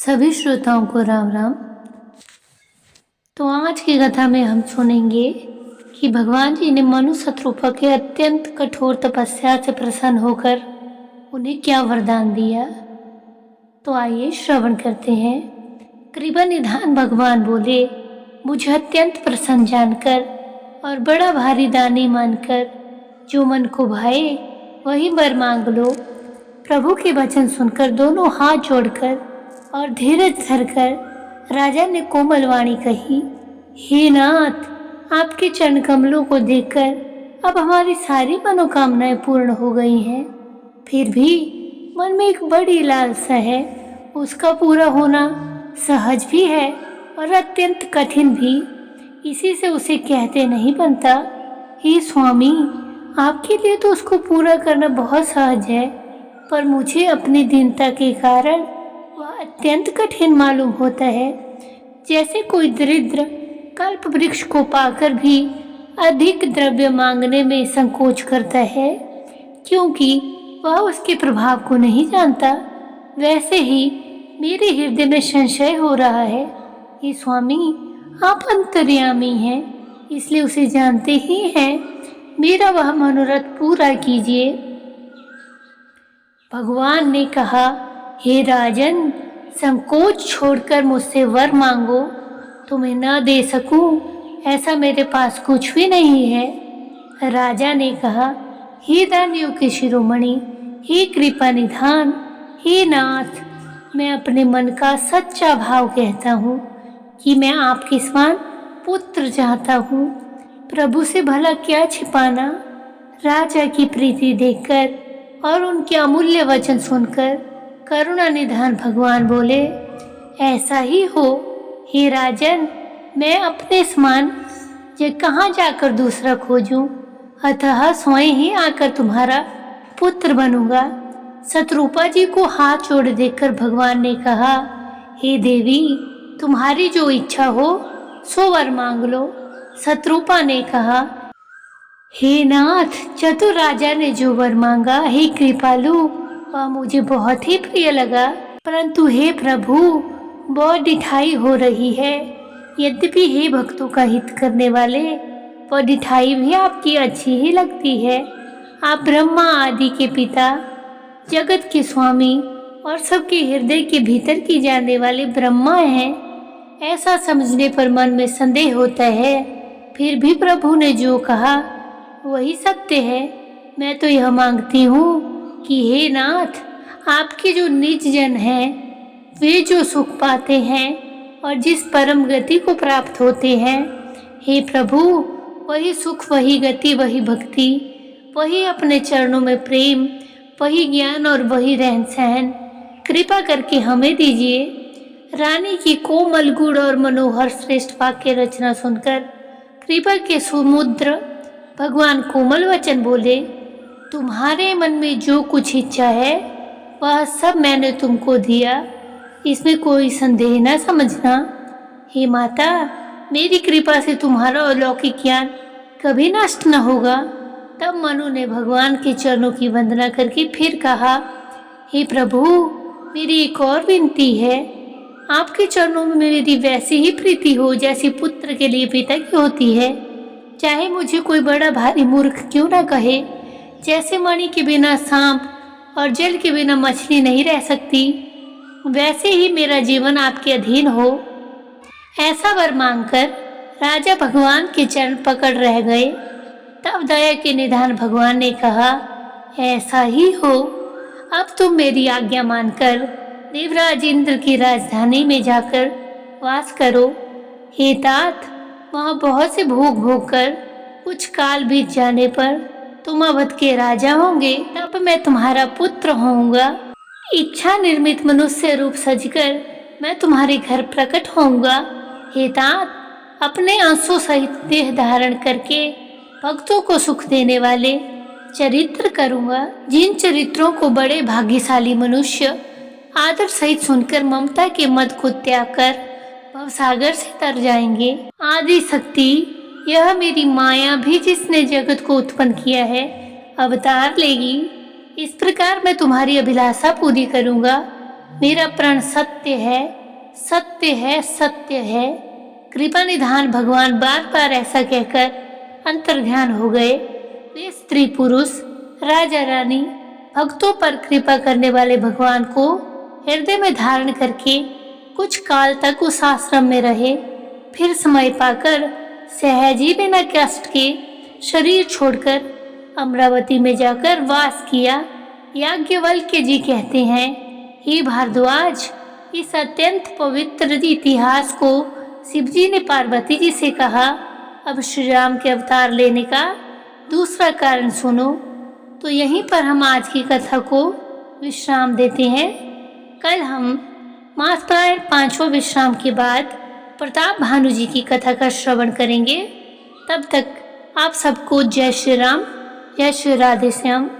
सभी श्रोताओं को राम राम। तो आज की कथा में हम सुनेंगे कि भगवान जी ने मनु शत्रुपा के अत्यंत कठोर तपस्या से प्रसन्न होकर उन्हें क्या वरदान दिया। तो आइए श्रवण करते हैं। कृपा निधान भगवान बोले, मुझे अत्यंत प्रसन्न जानकर और बड़ा भारी दानी मानकर जो मन को भाए वही वर मांग लो। प्रभु के वचन सुनकर दोनों हाथ जोड़कर और धीरज धरकर राजा ने कोमल वाणी कही, हे नाथ, आपके चरण कमलों को देखकर अब हमारी सारी मनोकामनाएं पूर्ण हो गई हैं। फिर भी मन में एक बड़ी लालसा है, उसका पूरा होना सहज भी है और अत्यंत कठिन भी, इसी से उसे कहते नहीं बनता। हे स्वामी, आपके लिए तो उसको पूरा करना बहुत सहज है, पर मुझे अपनी दीनता के कारण वह अत्यंत कठिन मालूम होता है। जैसे कोई दरिद्र कल्प वृक्ष को पाकर भी अधिक द्रव्य मांगने में संकोच करता है, क्योंकि वह उसके प्रभाव को नहीं जानता, वैसे ही मेरे हृदय में संशय हो रहा है। हे स्वामी, आप अंतर्यामी हैं, इसलिए उसे जानते ही हैं। मेरा वह मनोरथ पूरा कीजिए। भगवान ने कहा, हे राजन, संकोच छोड़कर मुझसे वर मांगो। तुम्हें न दे सकूं ऐसा मेरे पास कुछ भी नहीं है। राजा ने कहा, हे दानियों के शिरोमणि, हे कृपा निधान, हे नाथ, मैं अपने मन का सच्चा भाव कहता हूँ कि मैं आपके समान पुत्र चाहता हूँ। प्रभु से भला क्या छिपाना। राजा की प्रीति देखकर और उनके अमूल्य वचन सुनकर करुणा निधान भगवान बोले, ऐसा ही हो हे राजन, मैं अपने समान कहाँ जाकर दूसरा खोजूं, अतः स्वयं ही आकर तुम्हारा पुत्र बनूंगा। शत्रुपा जी को हाथ जोड़ देखकर भगवान ने कहा, हे देवी, तुम्हारी जो इच्छा हो सो वर मांग लो। शत्रुपा ने कहा, हे नाथ, चतुर राजा ने जो वर मांगा, हे कृपालु, वह मुझे बहुत ही प्रिय लगा, परंतु हे प्रभु, बहुत डिठाई हो रही है। यद्यपि हे भक्तों का हित करने वाले, वह डिठाई भी आपकी अच्छी ही लगती है। आप ब्रह्मा आदि के पिता, जगत के स्वामी और सबके हृदय के भीतर की जाने वाले ब्रह्मा हैं। ऐसा समझने पर मन में संदेह होता है, फिर भी प्रभु ने जो कहा वही सत्य है। मैं तो यह मांगती हूँ कि हे नाथ, आपके जो निज जन हैं, वे जो सुख पाते हैं और जिस परम गति को प्राप्त होते हैं, हे प्रभु, वही सुख, वही गति, वही भक्ति, वही अपने चरणों में प्रेम, वही ज्ञान और वही रहन सहन कृपा करके हमें दीजिए। रानी की कोमल गुण और मनोहर श्रेष्ठ वाक्य रचना सुनकर कृपा के समुद्र भगवान कोमल वचन बोले, तुम्हारे मन में जो कुछ इच्छा है वह सब मैंने तुमको दिया, इसमें कोई संदेह न समझना। हे माता, मेरी कृपा से तुम्हारा अलौकिक ज्ञान कभी नष्ट न होगा। तब मनु ने भगवान के चरणों की वंदना करके फिर कहा, हे प्रभु, मेरी एक और विनती है। आपके चरणों में मेरी वैसी ही प्रीति हो जैसी पुत्र के लिए पिता की होती है। चाहे मुझे कोई बड़ा भारी मूर्ख क्यों ना कहे, जैसे मणि के बिना सांप और जल के बिना मछली नहीं रह सकती, वैसे ही मेरा जीवन आपके अधीन हो। ऐसा वर मांगकर राजा भगवान के चरण पकड़ रह गए। तब दया के निधान भगवान ने कहा, ऐसा ही हो, अब तुम मेरी आज्ञा मानकर देवराज इंद्र की राजधानी में जाकर वास करो। हे तात, वहाँ बहुत से भोग भोग कर कुछ काल बीत जाने पर तुम अवध के राजा होंगे, तब मैं तुम्हारा पुत्र होऊंगा। इच्छा निर्मित मनुष्य रूप सजकर मैं तुम्हारे घर प्रकट होऊंगा। हे तात, अपने अंशों सहित देह धारण करके भक्तों को सुख देने वाले चरित्र करूंगा, जिन चरित्रों को बड़े भाग्यशाली मनुष्य आदर सहित सुनकर ममता के मद को त्याग कर भवसागर से तर जाएंगे। आदि शक्ति, यह मेरी माया भी जिसने जगत को उत्पन्न किया है, अवतार लेगी। इस प्रकार मैं तुम्हारी अभिलाषा पूरी करूंगा। मेरा प्रण सत्य है, सत्य है, सत्य है। कृपा निधान भगवान बार बार ऐसा कहकर अंतर्ध्यान हो गए। वे स्त्री पुरुष, राजा रानी, भक्तों पर कृपा करने वाले भगवान को हृदय में धारण करके कुछ काल तक उस आश्रम में रहे। फिर समय पाकर सहज ही बिना कष्ट के शरीर छोड़कर अमरावती में जाकर वास किया। याज्ञवल्क्य जी कहते हैं, हे भारद्वाज, इस अत्यंत पवित्र इतिहास को शिवजी ने पार्वती जी से कहा। अब श्री राम के अवतार लेने का दूसरा कारण सुनो। तो यहीं पर हम आज की कथा को विश्राम देते हैं। कल हम मासपरायण 5वें विश्राम के बाद प्रताप भानु जी की कथा का श्रवण करेंगे। तब तक आप सबको जय श्री राम, जय श्री राधे श्याम।